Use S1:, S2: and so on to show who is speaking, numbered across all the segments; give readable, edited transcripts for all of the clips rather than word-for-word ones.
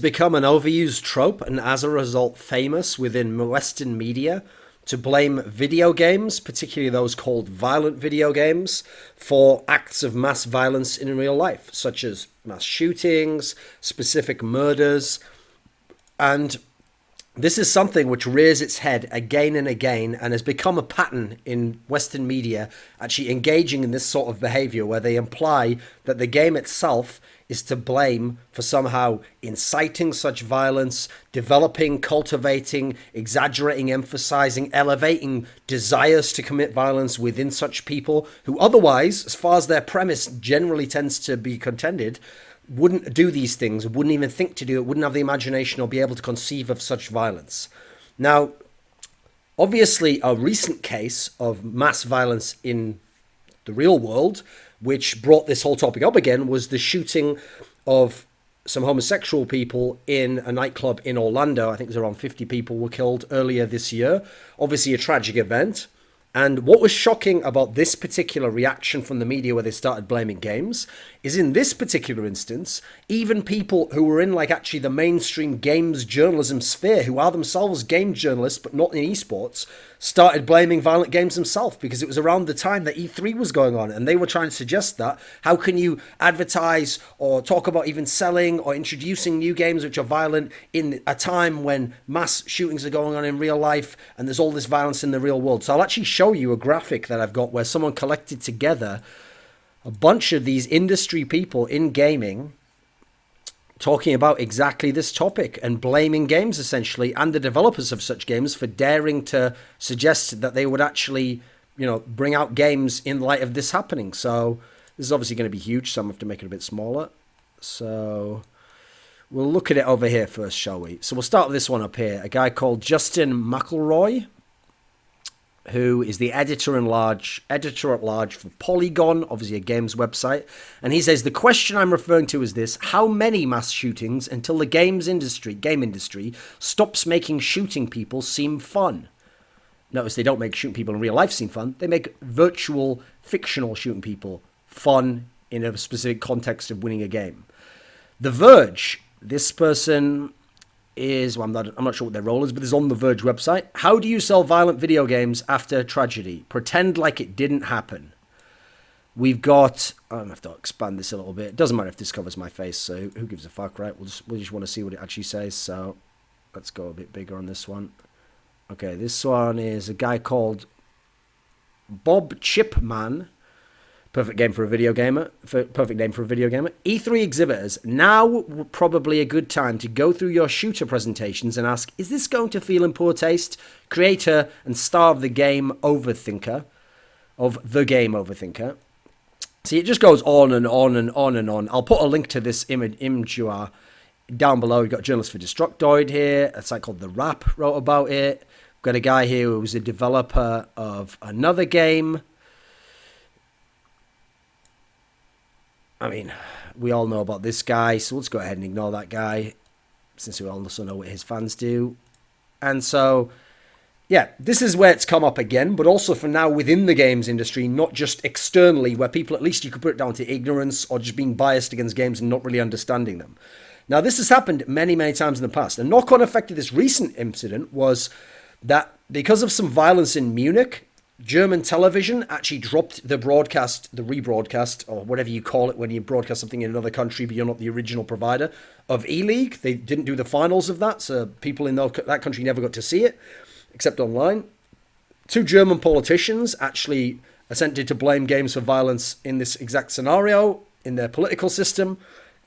S1: become an overused trope and as a result famous within Western media to blame video games, particularly those called violent video games, for acts of mass violence in real life, such as mass shootings, specific murders. And this is something which rears its head again and again and has become a pattern in Western media actually engaging in this sort of behavior where they imply that the game itself is to blame for somehow inciting such violence, developing, cultivating, exaggerating, emphasizing, elevating desires to commit violence within such people who otherwise, as far as their premise generally tends to be contended, wouldn't do these things, wouldn't even think to do it, wouldn't have the imagination or be able to conceive of such violence. Now, obviously, a recent case of mass violence in the real world, which brought this whole topic up again, was the shooting of some homosexual people in a nightclub in Orlando. I think it was around 50 people were killed earlier this year. Obviously a tragic event. And what was shocking about this particular reaction from the media where they started blaming games is in this particular instance, even people who were in like actually the mainstream games journalism sphere, who are themselves game journalists but not in esports, started blaming violent games themselves because it was around the time that E3 was going on and they were trying to suggest that how can you advertise or talk about even selling or introducing new games which are violent in a time when mass shootings are going on in real life and there's all this violence in the real world. So I'll actually show you a graphic that I've got where someone collected together a bunch of these industry people in gaming talking about exactly this topic and blaming games essentially and the developers of such games for daring to suggest that they would actually, you know, bring out games in light of this happening. So this is obviously going to be huge, so I'm going to have to make it a bit smaller. So we'll look at it over here first, shall we? So we'll start with this one up here. A guy called Justin McElroy, who is the editor at large for Polygon, obviously a games website. And he says, the question I'm referring to is this: how many mass shootings until the game industry stops making shooting people seem fun? Notice they don't make shooting people in real life seem fun. They make virtual, fictional shooting people fun in a specific context of winning a game. The Verge, this person is, well, I'm not sure what their role is, but it's on the Verge website. How do you sell violent video games after tragedy? Pretend like it didn't happen. We've got, I'm going to have to expand this a little bit. It doesn't matter if this covers my face, so who gives a fuck, right? We just want to see what it actually says, so let's go a bit bigger on this one. Okay, this one is a guy called Bob Chipman. Perfect name for a video gamer. E3 exhibitors, now probably a good time to go through your shooter presentations and ask, is this going to feel in poor taste? Creator and star of the game Overthinker. See, it just goes on and on and on and on. I'll put a link to this image down below. We've got Journalist for Destructoid here. A site called The Wrap wrote about it. We've got a guy here who was a developer of another game. I mean, we all know about this guy, so let's go ahead and ignore that guy, since we also know what his fans do. And so, yeah, this is where it's come up again, but also for now within the games industry, not just externally, where people, at least you could put it down to ignorance or just being biased against games and not really understanding them. Now, this has happened many, many times in the past. The knock-on effect of this recent incident was that because of some violence in Munich, German television actually dropped the rebroadcast, or whatever you call it when you broadcast something in another country but you're not the original provider, of E-League. They didn't do the finals of that, so people in that country never got to see it, except online. 2 German politicians actually attempted to blame games for violence in this exact scenario in their political system,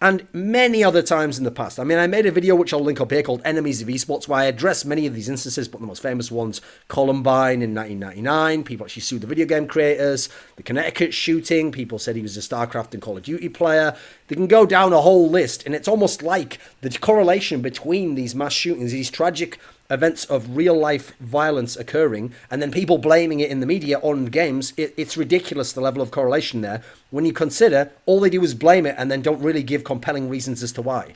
S1: and many other times in the past. I mean, I made a video which I'll link up here called Enemies of Esports, where I address many of these instances, but the most famous ones, Columbine in 1999, people actually sued the video game creators, the Connecticut shooting, people said he was a StarCraft and Call of Duty player. They can go down a whole list, and it's almost like the correlation between these mass shootings, these tragic events of real-life violence occurring, and then people blaming it in the media on games. It's ridiculous, the level of correlation there, when you consider all they do is blame it and then don't really give compelling reasons as to why.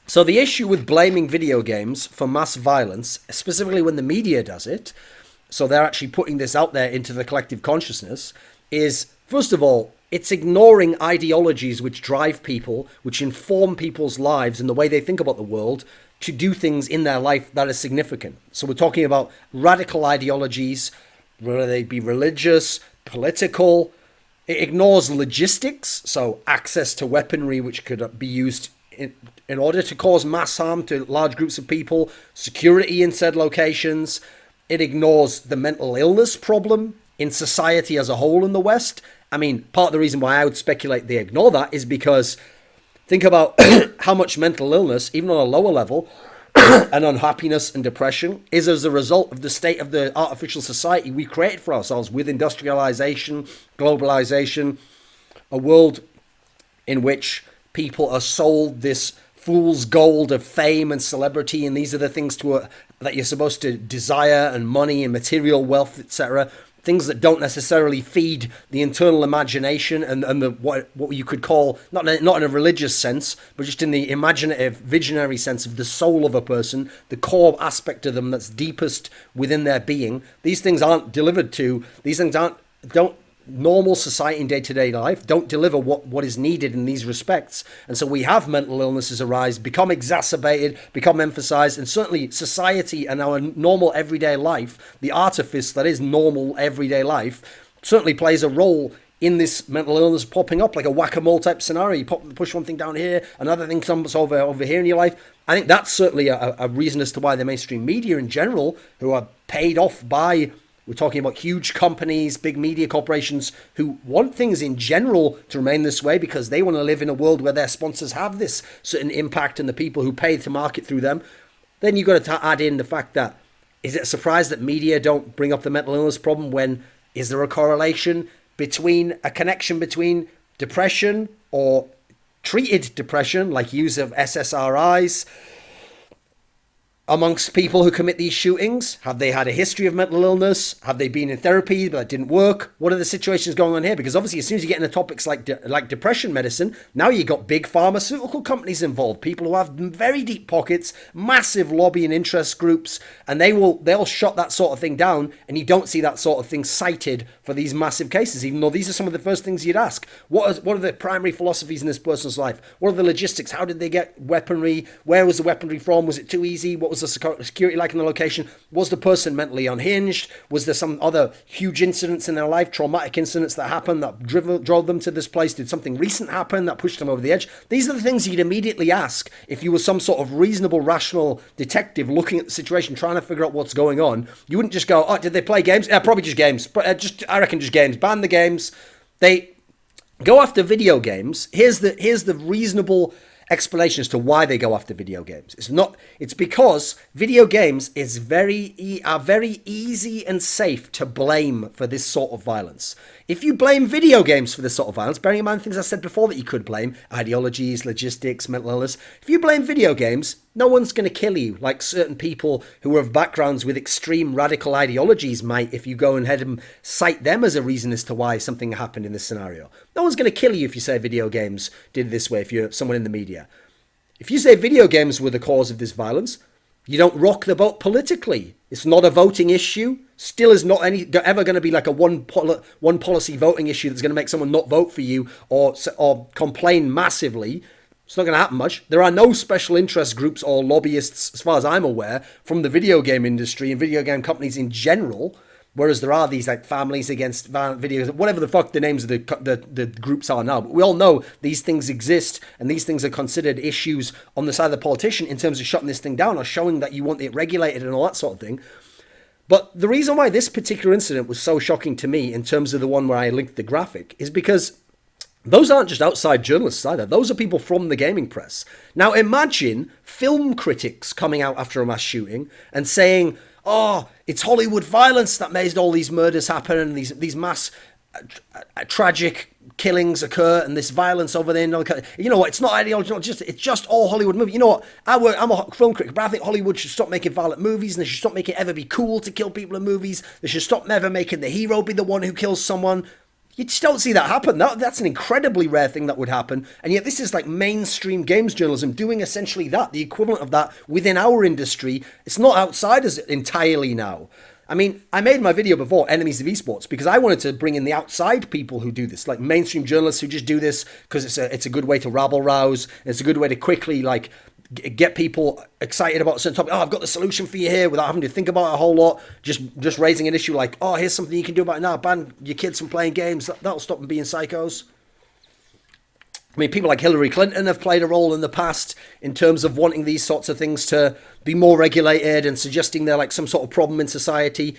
S1: So the issue with blaming video games for mass violence, specifically when the media does it, so they're actually putting this out there into the collective consciousness, is, first of all, It's ignoring ideologies which drive people, which inform people's lives and the way they think about the world to do things in their life that are significant. So we're talking about radical ideologies, whether they be religious, political. It ignores logistics, so access to weaponry which could be used in order to cause mass harm to large groups of people, security in said locations. It ignores the mental illness problem in society as a whole in the West. I mean, part of the reason why I would speculate they ignore that is because think about how much mental illness, even on a lower level, and unhappiness and depression is as a result of the state of the artificial society we created for ourselves with industrialization, globalization, a world in which people are sold this fool's gold of fame and celebrity, and these are the things that you're supposed to desire, and money and material wealth, etc. Things that don't necessarily feed the internal imagination and the what you could call, not in a religious sense, but just in the imaginative, visionary sense of the soul of a person, the core aspect of them that's deepest within their being. These things aren't delivered to. These things don't normal society in day-to-day life don't deliver what is needed in these respects. And so we have mental illnesses arise, become exacerbated, become emphasized, and certainly society and our normal everyday life, the artifice that is normal everyday life, certainly plays a role in this mental illness popping up, like a whack-a-mole type scenario. You push one thing down here, another thing comes over here in your life. I think that's certainly a reason as to why the mainstream media in general, who are paid off by, we're talking about huge companies, big media corporations who want things in general to remain this way because they want to live in a world where their sponsors have this certain impact and the people who pay to market through them. Then you've got to add in the fact that, is it a surprise that media don't bring up the mental illness problem when is there a correlation between, a connection between depression or treated depression, like use of SSRIs, amongst people who commit these shootings? Have they had a history of mental illness? Have they been in therapy but it didn't work? What are the situations going on here? Because obviously, as soon as you get into topics like depression medicine, now you got big pharmaceutical companies involved, people who have very deep pockets, massive lobby and interest groups, and they'll shut that sort of thing down, and you don't see that sort of thing cited for these massive cases, even though these are some of the first things you'd ask. What are the primary philosophies in this person's life? What are the logistics? How did they get weaponry? Where was the weaponry from? Was it too easy? What was the security like in the location? Was the person mentally unhinged? Was there some other huge incidents in their life, traumatic incidents that happened that drove them to this place? Did something recent happen that pushed them over the edge? These are the things you'd immediately ask if you were some sort of reasonable, rational detective looking at the situation, trying to figure out what's going on. You wouldn't just go, oh, did they play games? Yeah, probably just games. I reckon just games. Ban the games. They go after video games. Here's the reasonable explanation as to why they go after video games. It's because video games are very easy and safe to blame for this sort of violence. If you blame video games for this sort of violence, bearing in mind things I said before that you could blame, ideologies, logistics, mental illness, if you blame video games, no one's going to kill you like certain people who have backgrounds with extreme radical ideologies might if you go ahead and cite them as a reason as to why something happened in this scenario. No one's going to kill you if you say video games did this way, if you're someone in the media. If you say video games were the cause of this violence, you don't rock the boat politically. It's not a voting issue. Still is not ever going to be like a one policy voting issue that's going to make someone not vote for you or complain massively. It's not going to happen much. There are no special interest groups or lobbyists, as far as I'm aware, from the video game industry and video game companies in general. Whereas there are these like families against violent videos, whatever the fuck the names of the groups are now. But we all know these things exist, and these things are considered issues on the side of the politician in terms of shutting this thing down or showing that you want it regulated and all that sort of thing. But the reason why this particular incident was so shocking to me in terms of the one where I linked the graphic is because those aren't just outside journalists either. Those are people from the gaming press. Now imagine film critics coming out after a mass shooting and saying, oh, it's Hollywood violence that made all these murders happen and these mass tragic killings occur and this violence over there. You know what? It's not ideology. It's just all Hollywood movies. You know what? I'm a film critic, but I think Hollywood should stop making violent movies and they should stop making it ever be cool to kill people in movies. They should stop never making the hero be the one who kills someone. You just don't see that happen. That's an incredibly rare thing that would happen. And yet this is like mainstream games journalism doing essentially that, the equivalent of that within our industry. It's not outsiders entirely now. I mean, I made my video before, Enemies of Esports, because I wanted to bring in the outside people who do this, like mainstream journalists who just do this because it's a good way to rabble rouse. It's a good way to quickly like get people excited about a certain topic. Oh, I've got the solution for you here without having to think about it a whole lot. Just raising an issue like, oh, here's something you can do about it now. Ban your kids from playing games. That'll stop them being psychos. I mean, people like Hillary Clinton have played a role in the past in terms of wanting these sorts of things to be more regulated and suggesting they're like some sort of problem in society.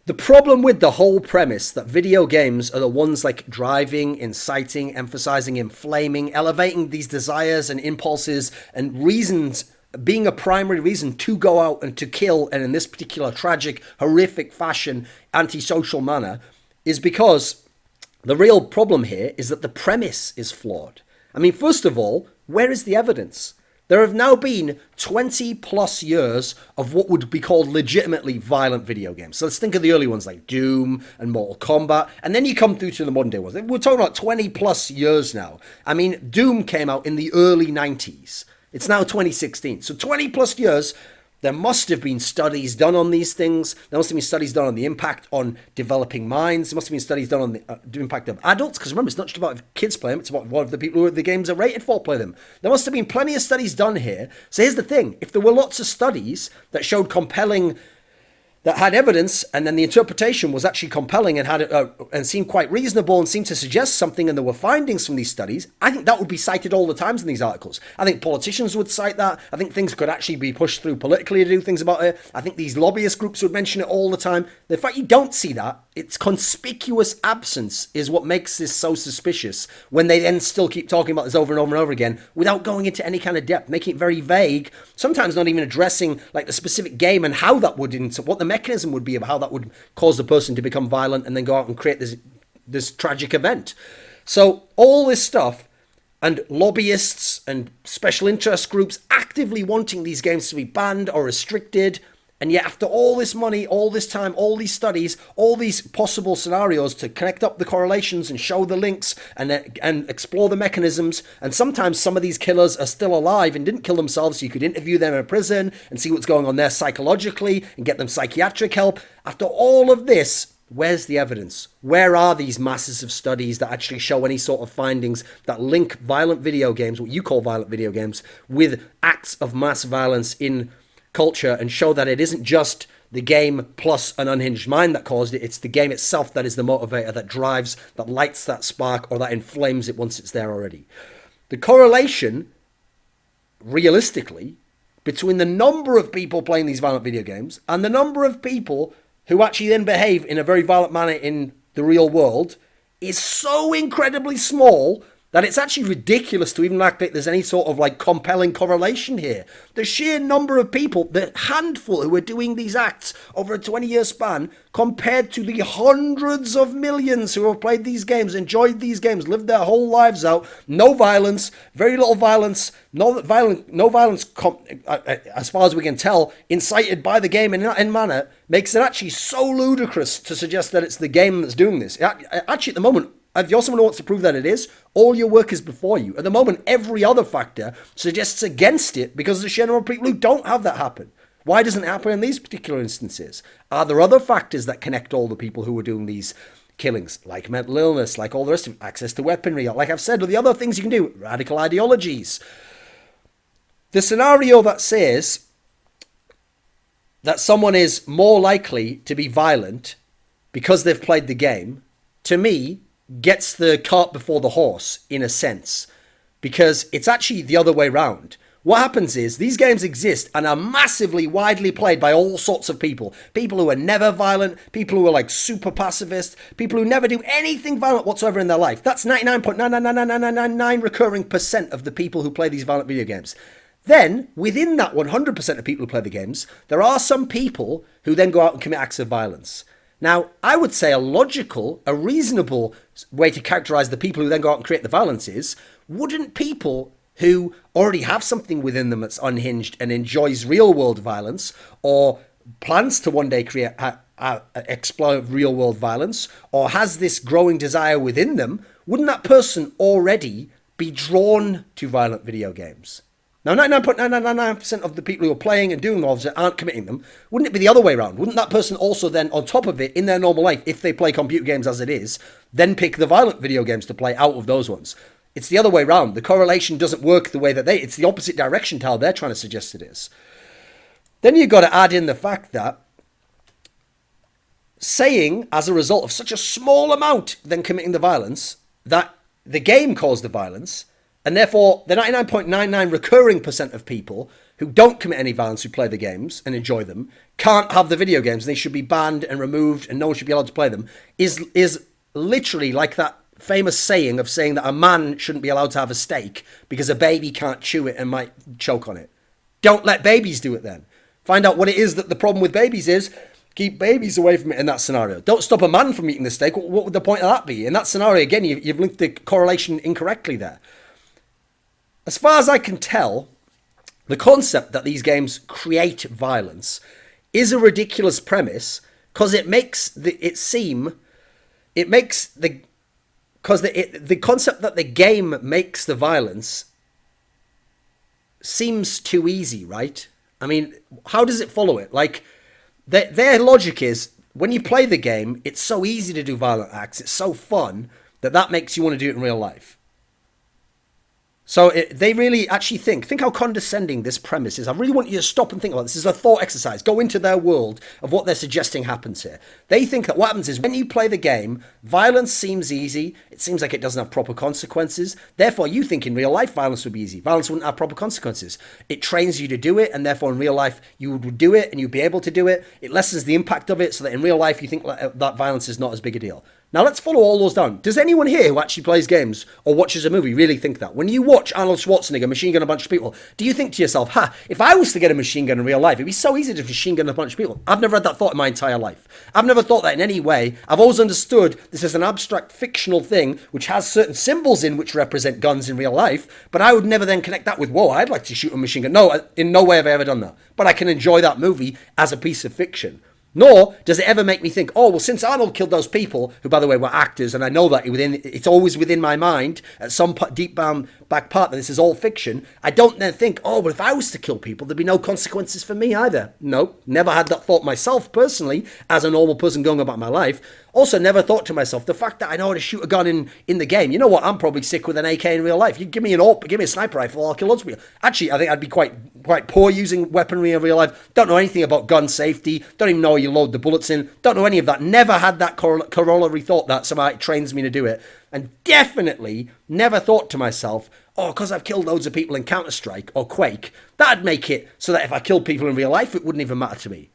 S1: The problem with the whole premise that video games are the ones like driving, inciting, emphasizing, inflaming, elevating these desires and impulses and reasons, being a primary reason to go out and to kill, and in this particular tragic, horrific fashion, antisocial manner, is because the real problem here is that the premise is flawed. I mean, first of all, where is the evidence? There have now been 20 plus years of what would be called legitimately violent video games. So let's think of the early ones like Doom and Mortal Kombat. And then you come through to the modern day ones. We're talking about 20 plus years now. I mean, Doom came out in the early 90s. It's now 2016. So 20 plus years. There must have been studies done on these things. There must have been studies done on the impact on developing minds. There must have been studies done on the impact of adults. Because remember, it's not just about kids playing them. It's about what the people who the games are rated for play them. There must have been plenty of studies done here. So here's the thing. If there were lots of studies that showed compelling, that had evidence, and then the interpretation was actually compelling and had and seemed quite reasonable and seemed to suggest something, and there were findings from these studies, I think that would be cited all the time in these articles. I think politicians would cite that. I think things could actually be pushed through politically to do things about it. I think these lobbyist groups would mention it all the time. The fact you don't see that, its conspicuous absence is what makes this so suspicious when they then still keep talking about this over and over and over again without going into any kind of depth, making it very vague, sometimes not even addressing like the specific game and how that would, what the mechanism would be of how that would cause the person to become violent and then go out and create this tragic event. So all this stuff and lobbyists and special interest groups actively wanting these games to be banned or restricted. And yet after all this money, all this time, all these studies, all these possible scenarios to connect up the correlations and show the links and explore the mechanisms, and sometimes some of these killers are still alive and didn't kill themselves, so you could interview them in a prison and see what's going on there psychologically and get them psychiatric help. After all of this, where's the evidence? Where are these masses of studies that actually show any sort of findings that link violent video games, what you call violent video games, with acts of mass violence in culture and show that it isn't just the game plus an unhinged mind that caused it, it's the game itself that is the motivator, that drives, that lights that spark, or that inflames it once it's there already. The correlation, realistically, between the number of people playing these violent video games and the number of people who actually then behave in a very violent manner in the real world is so incredibly small that it's actually ridiculous to even act like there's any sort of like compelling correlation here. The sheer number of people, the handful who are doing these acts over a 20-year span, compared to the hundreds of millions who have played these games, enjoyed these games, lived their whole lives out, no violence, very little violence, no violence, as far as we can tell, incited by the game in manner, makes it actually so ludicrous to suggest that it's the game that's doing this. Actually, at the moment, if you're someone who wants to prove that it is, all your work is before you. At the moment, every other factor suggests against it because there's a sheer number of people who don't have that happen. Why doesn't it happen in these particular instances? Are there other factors that connect all the people who are doing these killings, like mental illness, like all the rest of it, access to weaponry, like I've said, or the other things you can do, radical ideologies? The scenario that says that someone is more likely to be violent because they've played the game, to me, gets the cart before the horse in a sense, because it's actually the other way around. What happens is these games exist and are massively widely played by all sorts of people. People who are never violent, people who are like super pacifist, people who never do anything violent whatsoever in their life. That's 99.9999999 recurring percent of the people who play these violent video games. Then, within that 100% of people who play the games, there are some people who then go out and commit acts of violence. Now, I would say a reasonable way to characterize the people who then go out and create the violence is, wouldn't people who already have something within them that's unhinged and enjoys real world violence, or plans to one day explore real world violence, or has this growing desire within them, wouldn't that person already be drawn to violent video games? Now, 99.999% of the people who are playing and doing all of it aren't committing them. Wouldn't it be the other way around? Wouldn't that person also then, on top of it, in their normal life, if they play computer games as it is, then pick the violent video games to play out of those ones? It's the other way around. The correlation doesn't work the way that it's the opposite direction to how they're trying to suggest it is. Then you've got to add in the fact that saying, as a result of such a small amount then committing the violence, that the game caused the violence, and therefore the 99.99 recurring percent of people who don't commit any violence, who play the games and enjoy them, can't have the video games, and they should be banned and removed and no one should be allowed to play them, is literally like that famous saying of saying that a man shouldn't be allowed to have a steak because a baby can't chew it and might choke on it. Don't let babies do it then. Find out what it is that the problem with babies is. Keep babies away from it in that scenario. Don't stop a man from eating the steak. What would the point of that be? In that scenario, again, you've linked the correlation incorrectly there. As far as I can tell, the concept that these games create violence is a ridiculous premise because the concept that the game makes the violence seems too easy, right? I mean, how does it follow it? Like, their logic is, when you play the game, it's so easy to do violent acts, it's so fun, that makes you want to do it in real life. So they really actually think how condescending this premise is. I really want you to stop and think about this. This is a thought exercise. Go into their world of what they're suggesting happens here. They think that what happens is when you play the game, violence seems easy. It seems like it doesn't have proper consequences. Therefore, you think in real life, violence would be easy. Violence wouldn't have proper consequences. It trains you to do it, and therefore in real life, you would do it and you'd be able to do it. It lessens the impact of it so that in real life, you think that violence is not as big a deal. Now, let's follow all those down. Does anyone here who actually plays games or watches a movie really think that? When you watch Arnold Schwarzenegger machine gun a bunch of people, do you think to yourself, if I was to get a machine gun in real life, it'd be so easy to machine gun a bunch of people? I've never had that thought in my entire life. I've never thought that in any way. I've always understood this is an abstract fictional thing which has certain symbols in which represent guns in real life, but I would never then connect that with, whoa, I'd like to shoot a machine gun. No, in no way have I ever done that. But I can enjoy that movie as a piece of fiction. Nor does it ever make me think, oh, well, since Arnold killed those people, who, by the way, were actors, and I know that it's always within my mind, at some deep down back part, that this is all fiction, I don't then think, oh, but if I was to kill people, there'd be no consequences for me either. No, never had that thought myself, personally, as a normal person going about my life. Also, never thought to myself, the fact that I know how to shoot a gun in the game, you know what, I'm probably sick with an AK in real life. You give me a sniper rifle, I'll kill loads of people. Actually, I think I'd be quite poor using weaponry in real life. Don't know anything about gun safety. Don't even know how you load the bullets in. Don't know any of that. Never had that corollary thought that somehow it trains me to do it. And definitely never thought to myself, oh, because I've killed loads of people in Counter-Strike or Quake, that'd make it so that if I killed people in real life, it wouldn't even matter to me.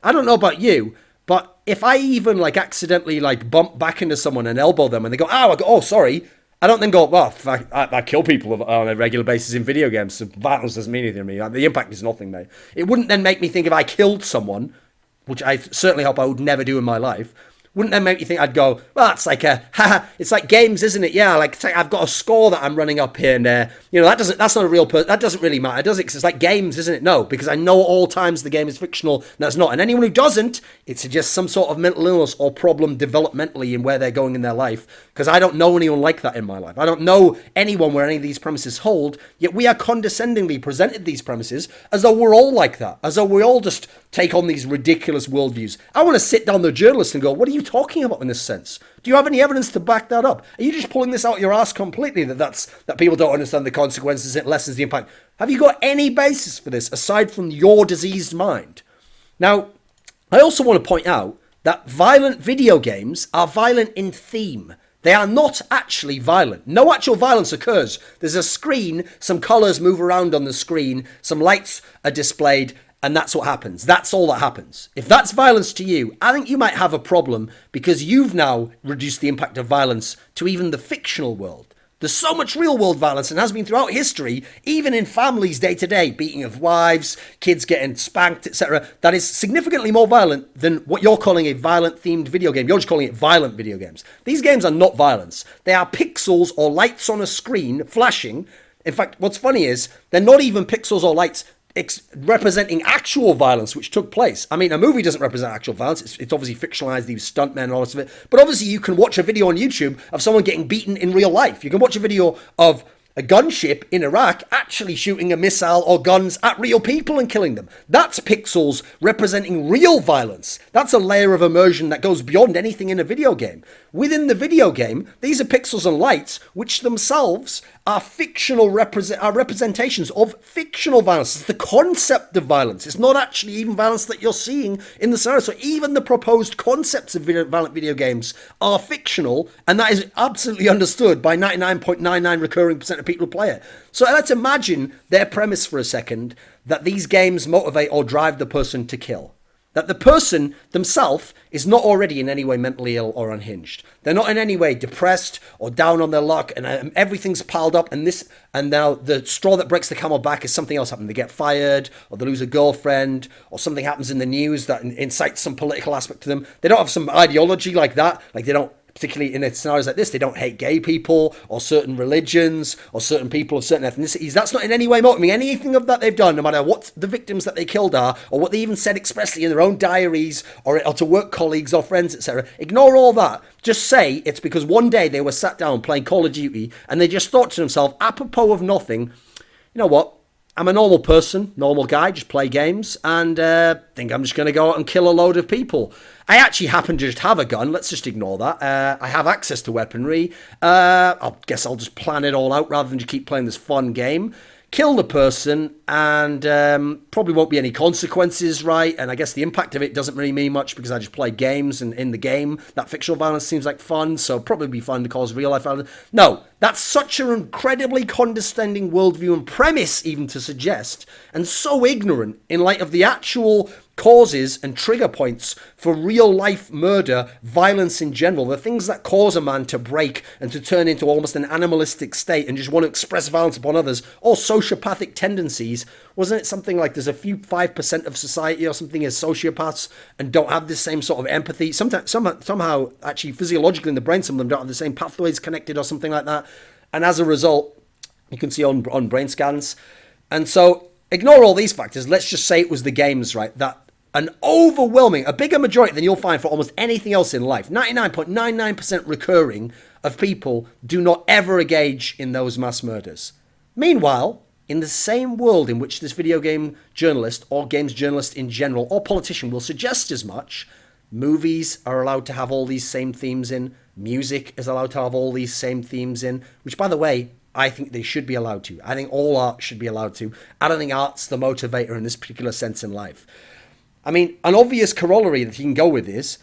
S1: I don't know about you, but if I even accidentally bump back into someone and elbow them and they go, oh, sorry, I don't then go, well, I kill people on a regular basis in video games, so violence doesn't mean anything to me. The impact is nothing, mate. It wouldn't then make me think if I killed someone, which I certainly hope I would never do in my life, wouldn't that make you think I'd go, well, it's like it's like games, isn't it? Yeah, I've got a score that I'm running up here and there. That's not a real person. That doesn't really matter, does it? Because it's like games, isn't it? No, because I know at all times the game is fictional. That's not. And anyone who doesn't, it suggests some sort of mental illness or problem developmentally in where they're going in their life. Because I don't know anyone like that in my life. I don't know anyone where any of these premises hold, yet we are condescendingly presented these premises as though we're all like that, as though we all just take on these ridiculous worldviews. I want to sit down the journalist and go, what are you talking about in this sense? Do you have any evidence to back that up? Are you just pulling this out your ass completely that people don't understand the consequences, it lessens the impact? Have you got any basis for this aside from your diseased mind? Now, I also want to point out that violent video games are violent in theme. They are not actually violent. No actual violence occurs. There's a screen, some colors move around on the screen, some lights are displayed, and that's what happens. That's all that happens. If that's violence to you, I think you might have a problem because you've now reduced the impact of violence to even the fictional world. There's so much real world violence and has been throughout history, even in families day to day, beating of wives, kids getting spanked, etc. That is significantly more violent than what you're calling a violent themed video game. You're just calling it violent video games. These games are not violence. They are pixels or lights on a screen flashing. In fact, what's funny is they're not even pixels or lights representing actual violence which took place. I mean, a movie doesn't represent actual violence. It's obviously fictionalized, these stuntmen and all this of it. But obviously you can watch a video on YouTube of someone getting beaten in real life. You can watch a video of a gunship in Iraq actually shooting a missile or guns at real people and killing them. That's pixels representing real violence. That's a layer of immersion that goes beyond anything in a video game. Within the video game, these are pixels and lights, which themselves are fictional representations of fictional violence. It's the concept of violence. It's not actually even violence that you're seeing in the scenario. So even the proposed concepts of violent video games are fictional, and that is absolutely understood by 99.99% recurring percent of people who play it. So let's imagine their premise for a second, that these games motivate or drive the person to kill. That the person themselves is not already in any way mentally ill or unhinged. They're not in any way depressed or down on their luck, and everything's piled up, and now the straw that breaks the camel back is something else happening. They get fired, or they lose a girlfriend, or something happens in the news that incites some political aspect to them. They don't have some ideology like that. Like, they don't, particularly in scenarios like this, they don't hate gay people or certain religions or certain people of certain ethnicities. That's not in any way motivating anything of that they've done, no matter what the victims that they killed are, or what they even said expressly in their own diaries, or to work colleagues or friends, etc. Ignore all that. Just say it's because one day they were sat down playing Call of Duty and they just thought to themselves, apropos of nothing, you know what? I'm a normal person, normal guy, just play games, and think I'm just going to go out and kill a load of people. I actually happen to just have a gun. Let's just ignore that. I have access to weaponry. I guess I'll just plan it all out rather than just keep playing this fun game. Kill the person, and probably won't be any consequences, right? And I guess the impact of it doesn't really mean much because I just play games, and in the game, that fictional violence seems like fun, so probably be fun to cause real life violence. No, that's such an incredibly condescending worldview and premise even to suggest, and so ignorant in light of the actual causes and trigger points for real life murder, violence in general, the things that cause a man to break and to turn into almost an animalistic state and just want to express violence upon others, or sociopathic tendencies. Wasn't it something like there's a few 5% of society or something as sociopaths and don't have this same sort of empathy? Somehow, actually physiologically in the brain, some of them don't have the same pathways connected or something like that. And as a result, you can see on brain scans. And so ignore all these factors. Let's just say it was the games, right? That an overwhelming, a bigger majority than you'll find for almost anything else in life, 99.99% recurring of people do not ever engage in those mass murders. Meanwhile, in the same world in which this video game journalist or games journalist in general or politician will suggest as much, movies are allowed to have all these same themes in, music is allowed to have all these same themes in, which, by the way, I think they should be allowed to. I think all art should be allowed to. I don't think art's the motivator in this particular sense in life. I mean, an obvious corollary that you can go with is,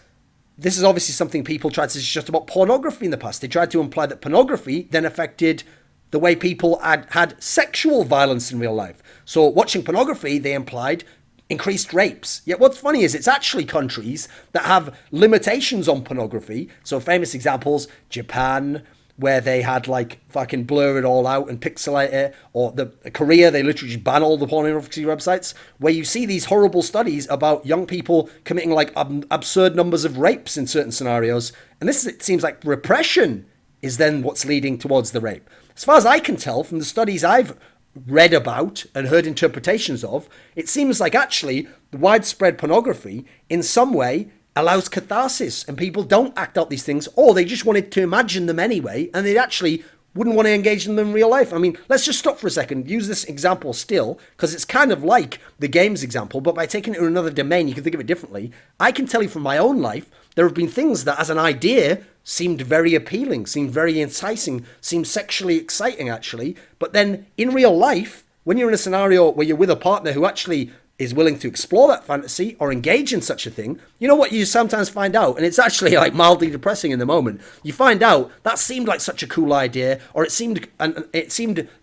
S1: this is obviously something people tried to suggest about pornography in the past. They tried to imply that pornography then affected the way people had sexual violence in real life. So watching pornography, they implied, increased rapes. Yet what's funny is it's actually countries that have limitations on pornography. So famous examples, Japan, where they had like fucking blur it all out and pixelate it, or Korea, they literally just ban all the pornography websites, where you see these horrible studies about young people committing like absurd numbers of rapes in certain scenarios. And it seems like repression is then what's leading towards the rape. As far as I can tell from the studies I've read about and heard interpretations of, it seems like actually the widespread pornography in some way allows catharsis, and people don't act out these things, or they just wanted to imagine them anyway, and they actually wouldn't want to engage in them in real life. I mean, let's just stop for a second, use this example still, because it's kind of like the games example, but by taking it to another domain, you can think of it differently. I can tell you from my own life, there have been things that as an idea seemed very appealing, seemed very enticing, seemed sexually exciting actually, but then in real life, when you're in a scenario where you're with a partner who actually is willing to explore that fantasy or engage in such a thing, you know what you sometimes find out, and it's actually like mildly depressing in the moment. You find out that seemed like such a cool idea, or it seemed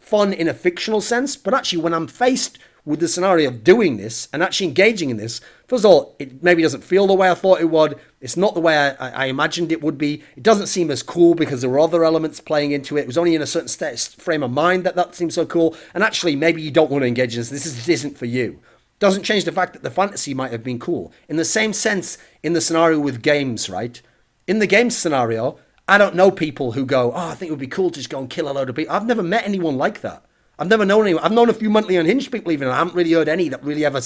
S1: fun in a fictional sense, but actually when I'm faced with the scenario of doing this and actually engaging in this, first of all, it maybe doesn't feel the way I thought it would. It's not the way I imagined it would be. It doesn't seem as cool because there were other elements playing into it. It was only in a certain frame of mind that seemed so cool. And actually, maybe you don't want to engage in this. This isn't for you. Doesn't change the fact that the fantasy might have been cool. In the same sense, in the scenario with games, right? In the game scenario, I don't know people who go, oh, I think it would be cool to just go and kill a load of people. I've never met anyone like that. I've never known anyone. I've known a few mentally unhinged people even. I haven't really heard any that really ever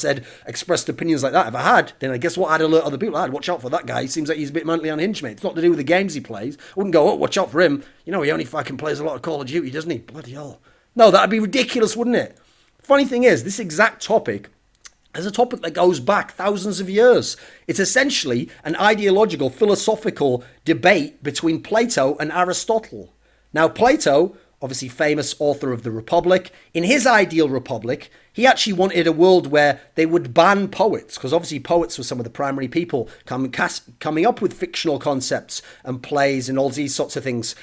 S1: expressed opinions like that. If I had, then I guess what I'd alert other people. I'd watch out for that guy. He seems like he's a bit mentally unhinged, mate. It's not to do with the games he plays. I wouldn't go, oh, watch out for him. You know, he only fucking plays a lot of Call of Duty, doesn't he? Bloody hell. No, that'd be ridiculous, wouldn't it? Funny thing is, this exact topic is a topic that goes back thousands of years. It's essentially an ideological, philosophical debate between Plato and Aristotle. Now, Plato, obviously famous author of the Republic, in his ideal republic, he actually wanted a world where they would ban poets, because obviously poets were some of the primary people coming up with fictional concepts and plays and all these sorts of things.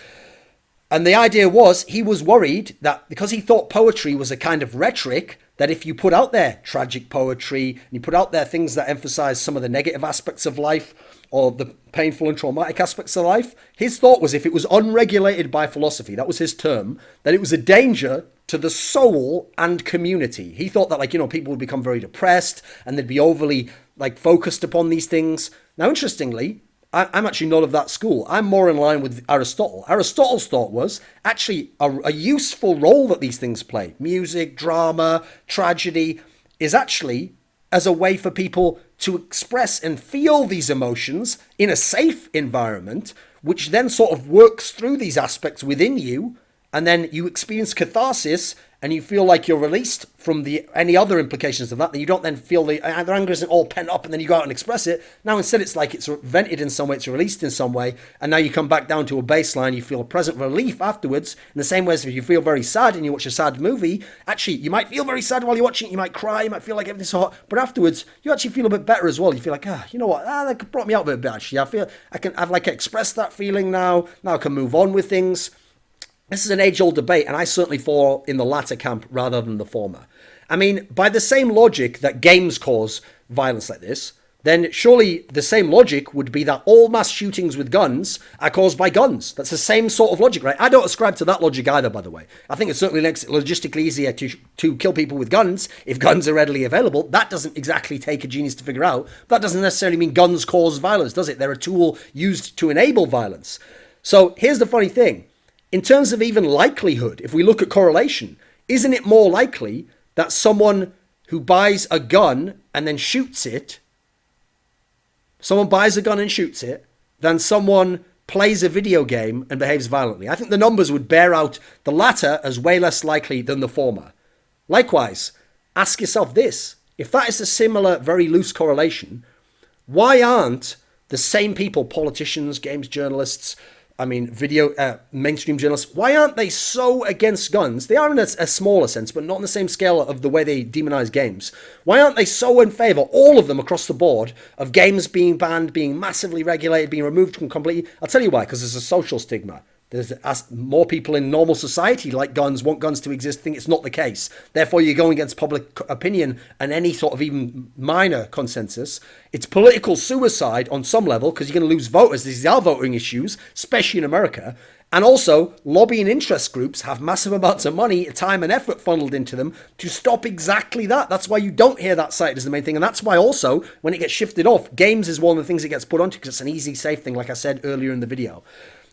S1: And the idea was, he was worried that because he thought poetry was a kind of rhetoric, that if you put out there tragic poetry and you put out there things that emphasize some of the negative aspects of life or the painful and traumatic aspects of life, his thought was if it was unregulated by philosophy, that was his term, that it was a danger to the soul and community. He thought that, like, you know, people would become very depressed and they'd be overly, like, focused upon these things. Now, interestingly, I'm actually not of that school. I'm more in line with Aristotle. Aristotle's thought was actually a useful role that these things play. Music, drama, tragedy is actually as a way for people to express and feel these emotions in a safe environment, which then sort of works through these aspects within you. And then you experience catharsis and you feel like you're released from any other implications of that. That you don't then feel the anger isn't all pent up and then you go out and express it. Now instead it's like it's vented in some way, it's released in some way, and now you come back down to a baseline. You feel a present relief afterwards. In the same way as if you feel very sad and you watch a sad movie, actually you might feel very sad while you're watching it. You might cry, you might feel like everything's so hot, but afterwards you actually feel a bit better as well. You feel like, you know what, that brought me out a bit. Actually, I feel I've like expressed that feeling now. Now I can move on with things. This is an age-old debate, and I certainly fall in the latter camp rather than the former. I mean, by the same logic that games cause violence like this, then surely the same logic would be that all mass shootings with guns are caused by guns. That's the same sort of logic, right? I don't ascribe to that logic either, by the way. I think it certainly makes it logistically easier to kill people with guns if guns are readily available. That doesn't exactly take a genius to figure out. That doesn't necessarily mean guns cause violence, does it? They're a tool used to enable violence. So here's the funny thing. In terms of even likelihood, if we look at correlation, isn't it more likely that someone who buys a gun and then shoots it, than someone plays a video game and behaves violently? I think the numbers would bear out the latter as way less likely than the former. Likewise, ask yourself this. If that is a similar, very loose correlation, why aren't the same people, politicians, games journalists, mainstream journalists, why aren't they so against guns? They are in a smaller sense, but not in the same scale of the way they demonize games. Why aren't they so in favor, all of them across the board, of games being banned, being massively regulated, being removed from completely? I'll tell you why, because there's a social stigma. As more people in normal society like guns, want guns to exist, think it's not the case. Therefore, you're going against public opinion and any sort of even minor consensus. It's political suicide on some level because you're going to lose voters. These are voting issues, especially in America. And also, lobbying interest groups have massive amounts of money, time and effort funneled into them to stop exactly that. That's why you don't hear that cited as the main thing. And that's why also, when it gets shifted off, games is one of the things it gets put onto because it's an easy, safe thing, like I said earlier in the video.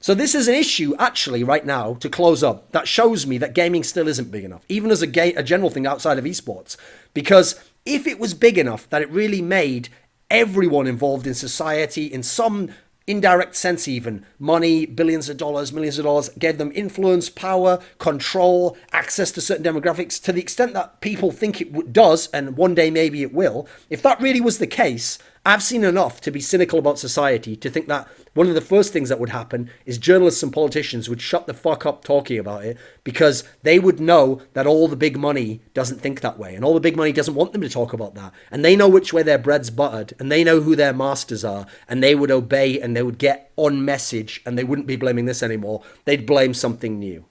S1: So this is an issue, actually, right now, to close up, that shows me that gaming still isn't big enough, even as a general thing outside of esports. Because if it was big enough that it really made everyone involved in society, in some indirect sense even, money, billions of dollars, millions of dollars, gave them influence, power, control, access to certain demographics, to the extent that people think it does, and one day maybe it will, if that really was the case, I've seen enough to be cynical about society to think that one of the first things that would happen is journalists and politicians would shut the fuck up talking about it because they would know that all the big money doesn't think that way and all the big money doesn't want them to talk about that. And they know which way their bread's buttered and they know who their masters are and they would obey and they would get on message and they wouldn't be blaming this anymore. They'd blame something new.